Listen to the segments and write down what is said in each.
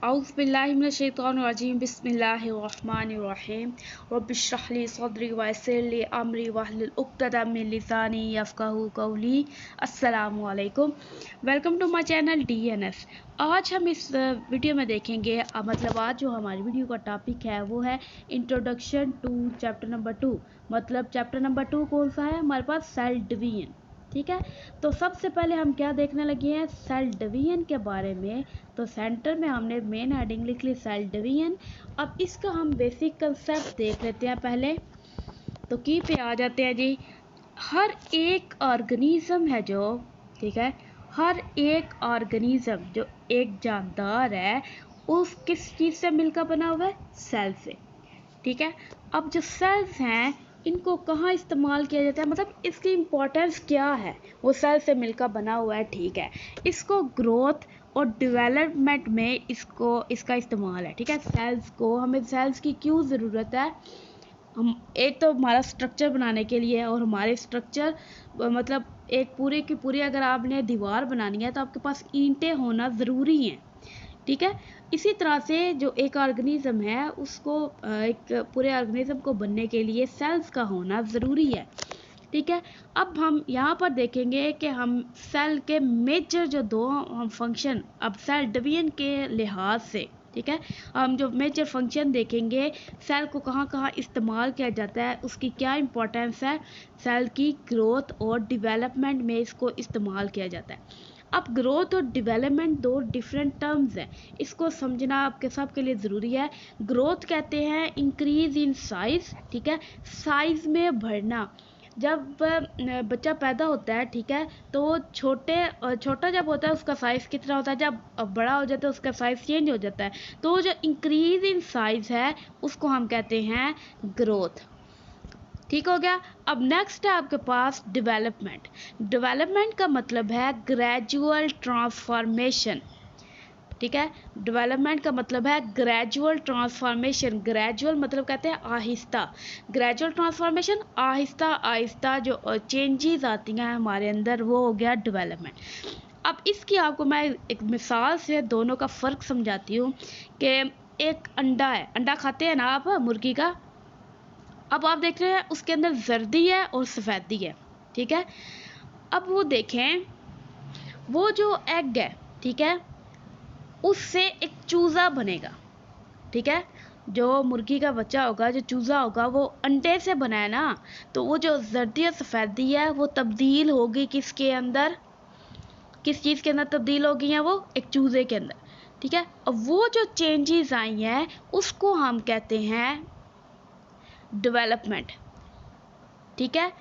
औज़ुबिल्लाहिमिनश्शैतानिर्रजीम बिस्मिल्लाहिर्रहमानिर्रहीम रब्बिश्रह ली सदरी वयस्सिर ली अमरी वहलुल उक़्दतम मिन लिसानी यफ़क़हू क़ौली। अस्सलामु अलैकुम, welcome to my channel DNS। आज हम इस वीडियो में देखेंगे मतलब आज जो हमारी वीडियो का टॉपिक है वो है इंट्रोडक्शन टू चैप्टर नंबर 2। मतलब चैप्टर नंबर 2 कौन सा है हमारे पास? Cell division. ठीक है, तो सबसे पहले हम क्या देखने लगे हैं? सेल डिवीजन के बारे में। तो सेंटर में हमने मेन हेडिंग लिख ली सेल डिवीजन। अब इसका हम बेसिक कंसेप्ट देख लेते हैं पहले। तो की पे आ जाते हैं जी। हर एक ऑर्गेनिज्म है जो, ठीक है, हर एक ऑर्गेनिज्म जो एक जानदार है उस किस चीज़ से मिलकर बना हुआ है? सेल से। ठीक है, अब जो सेल्स हैं इनको कहाँ इस्तेमाल किया जाता है, मतलब इसकी इम्पोर्टेंस क्या है? वो सेल से मिलकर बना हुआ है, ठीक है। इसको ग्रोथ और डेवलपमेंट में इसका इस्तेमाल है। ठीक है, सेल्स को, हमें सेल्स की क्यों ज़रूरत है? हम एक तो हमारा स्ट्रक्चर बनाने के लिए, और हमारे स्ट्रक्चर मतलब एक पूरे की पूरी अगर आपने दीवार बनानी है तो आपके पास ईंटें होना ज़रूरी हैं। ठीक है, इसी तरह से जो एक ऑर्गेनिज्म है उसको एक पूरे ऑर्गेनिज्म को बनने के लिए सेल्स का होना ज़रूरी है। ठीक है, अब हम यहाँ पर देखेंगे कि हम सेल के मेजर जो दो हम फंक्शन, अब सेल डिवीजन के लिहाज से, ठीक है, हम जो मेजर फंक्शन देखेंगे सेल को कहाँ कहाँ इस्तेमाल किया जाता है, उसकी क्या इम्पोर्टेंस है, सेल की ग्रोथ और डेवलपमेंट में इसको इस्तेमाल किया जाता है। अब ग्रोथ और डेवलपमेंट दो डिफरेंट टर्म्स हैं, इसको समझना आपके सबके लिए ज़रूरी है। ग्रोथ कहते हैं इंक्रीज इन साइज, ठीक है, साइज में बढ़ना। जब बच्चा पैदा होता है, ठीक है, तो वो छोटा जब होता है उसका साइज़ कितना होता है, जब बड़ा हो जाता है उसका साइज़ चेंज हो जाता है। तो जो इंक्रीज इन साइज़ है उसको हम कहते हैं ग्रोथ। ठीक हो गया। अब नेक्स्ट है आपके पास डेवलपमेंट। डेवलपमेंट का मतलब है ग्रेजुअल ट्रांसफॉर्मेशन। ठीक है, डेवलपमेंट का मतलब है ग्रेजुअल ट्रांसफॉर्मेशन। ग्रेजुअल मतलब कहते हैं आहिस्ता, ग्रेजुअल ट्रांसफॉर्मेशन आहिस्ता आहिस्ता जो चेंजेस आती हैं हमारे अंदर, वो हो गया डेवलपमेंट। अब इसकी आपको मैं एक मिसाल से दोनों का फ़र्क समझाती हूँ कि एक अंडा है, अंडा खाते हैं ना आप, मुर्गी का। अब आप देख रहे हैं उसके अंदर जर्दी है और सफ़ेदी है। ठीक है, अब वो देखें, वो जो एग है, ठीक है, उससे एक चूज़ा बनेगा। ठीक है, जो मुर्गी का बच्चा होगा, जो चूज़ा होगा, वो अंडे से बना है ना, तो वो जो जर्दी और सफ़ेदी है वो तब्दील होगी किसके अंदर, किस चीज़ के अंदर तब्दील होगी है? वो एक चूज़े के अंदर। ठीक है, अब वो जो चेंजेस आई हैं उसको हम कहते हैं डेवलपमेंट। ठीक है,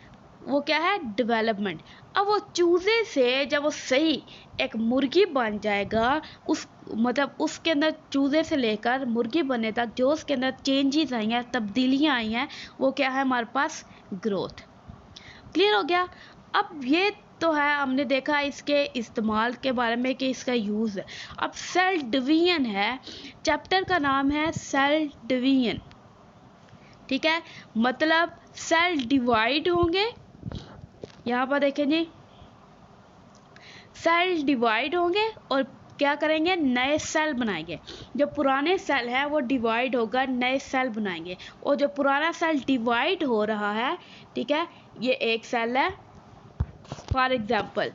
वो क्या है? डेवलपमेंट। अब वो चूज़े से जब वो सही एक मुर्गी बन जाएगा, उस मतलब उसके अंदर चूज़े से लेकर मुर्गी बनने तक जो उसके अंदर चेंजेस आई हैं, तब्दीलियाँ आई हैं, वो क्या है हमारे पास? ग्रोथ। क्लियर हो गया। अब ये तो है, हमने देखा इसके इस्तेमाल के बारे में कि इसका यूज़ है। अब सेल डिवीजन है, चैप्टर का नाम है सेल डिवीजन। ठीक है, मतलब सेल डिवाइड होंगे, यहाँ पर देखें जी, सेल डिवाइड होंगे और क्या करेंगे? नए सेल बनाएंगे। जो पुराने सेल है वो डिवाइड होकर नए सेल बनाएंगे, और जो पुराना सेल डिवाइड हो रहा है, ठीक है, ये एक सेल है फॉर एग्जांपल,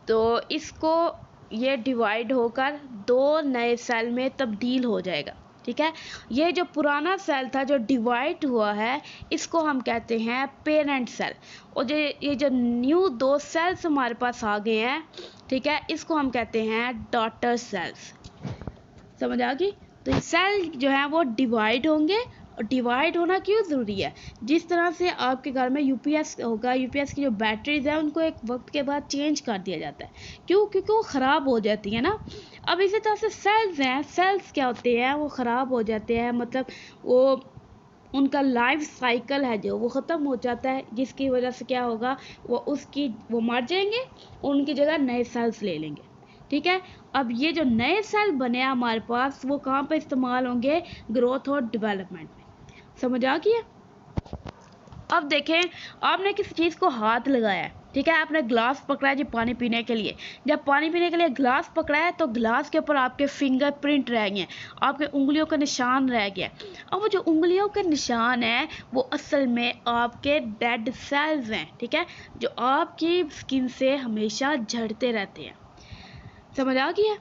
तो इसको ये डिवाइड होकर दो नए सेल में तब्दील हो जाएगा। ठीक है, ये जो पुराना सेल था जो डिवाइड हुआ है, इसको हम कहते हैं पेरेंट सेल। और जो ये जो न्यू दो सेल्स हमारे पास आ गए हैं, ठीक है, इसको हम कहते हैं डॉटर सेल्स। समझ आ गई? तो ये सेल जो है वो डिवाइड होंगे, और डिवाइड होना क्यों ज़रूरी है? जिस तरह से आपके घर में यूपीएस होगा, यूपीएस की जो बैटरीज है उनको एक वक्त के बाद चेंज कर दिया जाता है। क्यों? क्योंकि वो ख़राब हो जाती है ना। अब इसी तरह से सेल्स हैं, सेल्स क्या होते हैं? वो ख़राब हो जाते हैं, मतलब वो उनका लाइफ साइकिल है जो वो ख़त्म हो जाता है, जिसकी वजह से क्या होगा, वो मर जाएंगे और उनकी जगह नए सेल्स ले लेंगे। ठीक है, अब ये जो नए सेल बने हैं हमारे पास, वो कहाँ पे इस्तेमाल होंगे? ग्रोथ और डेवलपमेंट में। समझ आ गया? अब देखें, आपने किसी चीज़ को हाथ लगाया है, ठीक है, आपने ग्लास पकड़ा है जी पानी पीने के लिए। जब पानी पीने के लिए ग्लास पकड़ा है तो ग्लास के ऊपर आपके फिंगरप्रिंट रह गए, आपके उंगलियों का निशान रह गया। अब वो जो उंगलियों के निशान है वो असल में आपके डेड सेल्स हैं, ठीक है, जो आपकी स्किन से हमेशा झड़ते रहते हैं। समझ आ गया?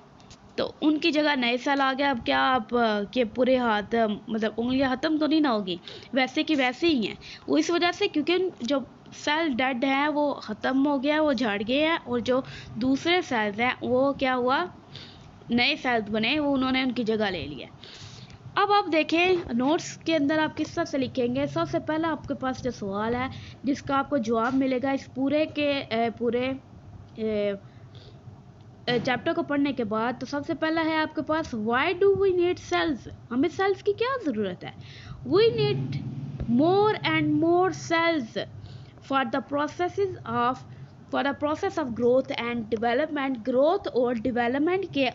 तो उनकी जगह नए सेल आ गया। अब क्या आप के पूरे हाथ मतलब उंगलियां ख़त्म तो नहीं ना होगी, वैसे की वैसे ही हैं वो, इस वजह से क्योंकि जो सेल डेड हैं वो ख़त्म हो गया, वो झड़ गए हैं, और जो दूसरे सेल्स हैं वो क्या हुआ, नए सेल्स बने, वो उन्होंने उनकी जगह ले लिया। अब आप देखें नोट्स के अंदर आप किस तरह से लिखेंगे। सबसे पहला आपके पास जो सवाल है जिसका आपको जवाब मिलेगा इस पूरे चैप्टर को पढ़ने के बाद, तो सबसे पहला है आपके पास why do we need cells, हमें सेल्स की क्या ज़रूरत है। We need more and more cells for the process of growth and development. Growth और डेवलपमेंट के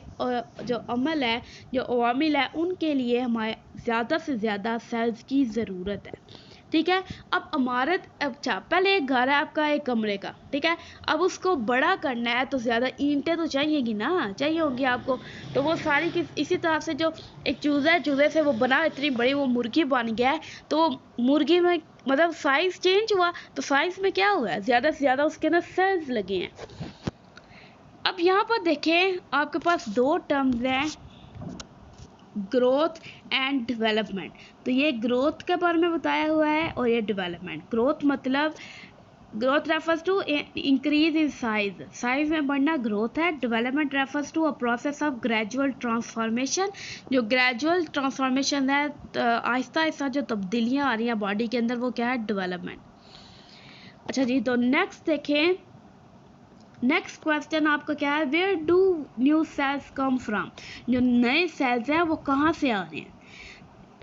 जो अमल है, जो अवामिल है, उनके लिए हमें ज़्यादा से ज़्यादा सेल्स की ज़रूरत है, ठीक है। अब इमारत, अच्छा पहले एक घर है आपका एक कमरे का, ठीक है, अब उसको बड़ा करना है तो ज़्यादा ईंटें तो चाहिएगी ना, चाहिए होंगी आपको। तो वो सारी की इसी तरह से जो एक चूज़ा है, चूज़े से वो बना इतनी बड़ी वो मुर्गी बन गया है, तो मुर्गी में मतलब साइज़ चेंज हुआ, तो साइज़ में क्या हुआ है, ज़्यादा से ज़्यादा उसके अंदर सेल्स लगे हैं। अब यहाँ पर देखें आपके पास दो टर्म्स हैं, ग्रोथ एंड डेवलपमेंट। तो ये ग्रोथ के बारे में बताया हुआ है और ये डेवलपमेंट। ग्रोथ मतलब growth refers to increase in size, size में बढ़ना ग्रोथ है। Development refers to a process of gradual transformation, जो ग्रेजुअल ट्रांसफॉर्मेशन है, आहिस्ता आहिस्ता जो तब्दीलियाँ आ रही हैं बॉडी के अंदर, वो क्या है, डेवलपमेंट। अच्छा जी, तो नेक्स्ट देखें, नेक्स्ट क्वेश्चन आपका क्या है, where do new cells come from, जो नए सेल्स हैं वो कहाँ से आ रहे हैं।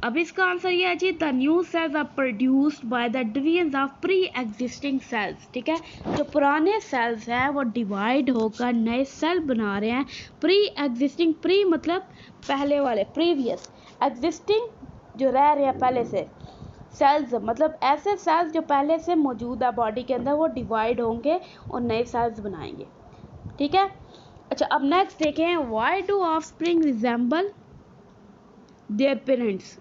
अब इसका आंसर ये है जी, the new cells are produced by the division of pre existing cells, ठीक है, जो पुराने सेल्स हैं वो डिवाइड होकर नए सेल बना रहे हैं। प्री एग्जिस्टिंग, प्री मतलब पहले वाले, प्रीवियस, एग्जिस्टिंग जो रह रहे हैं पहले से, सेल्स मतलब ऐसे सेल्स जो पहले से मौजूद है बॉडी के अंदर, वो डिवाइड होंगे और नए सेल्स बनाएंगे, ठीक है। अच्छा अब नेक्स्ट देखें, why do offspring resemble their parents.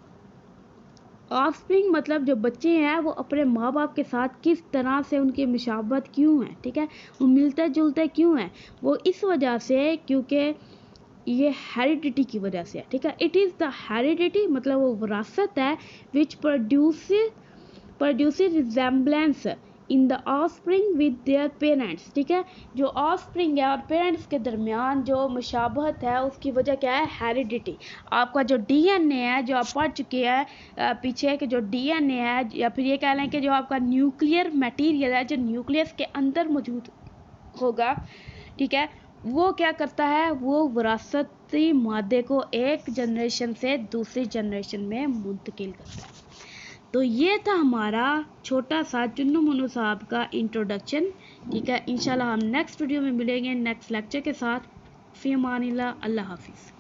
Offspring मतलब जो बच्चे हैं वो अपने माँ बाप के साथ किस तरह से उनकी मुशाबहत क्यों है, ठीक है, वो मिलते जुलते क्यों हैं, वो इस वजह से क्योंकि ये हेरिडिटी की वजह से है, ठीक है। इट इज़ द हेरिडिटी मतलब वो विरासत है which produce resemblance in the offspring with their parents, ठीक है, जो ऑफस्प्रिंग है और पेरेंट्स के दरमियान जो मुशाबहत है उसकी वजह क्या है, हेरिडिटी। आपका जो डीएनए है, जो आप पढ़ चुके हैं पीछे के जो डीएनए है, या फिर ये कह लें कि जो आपका न्यूक्लियर मटेरियल है, जो न्यूक्लियस के अंदर मौजूद होगा, ठीक है, वो क्या करता है, वो विरासती मादे को एक जनरेशन से दूसरी जनरेशन में मुंतकिल करता है। तो ये था हमारा छोटा सा चुन्नू मुन्नू साहब का इंट्रोडक्शन, ठीक है। इंशाल्लाह हम नेक्स्ट वीडियो में मिलेंगे नेक्स्ट लेक्चर के साथ। फ़ी अमानिल्लाह, अल्लाह हाफिज़।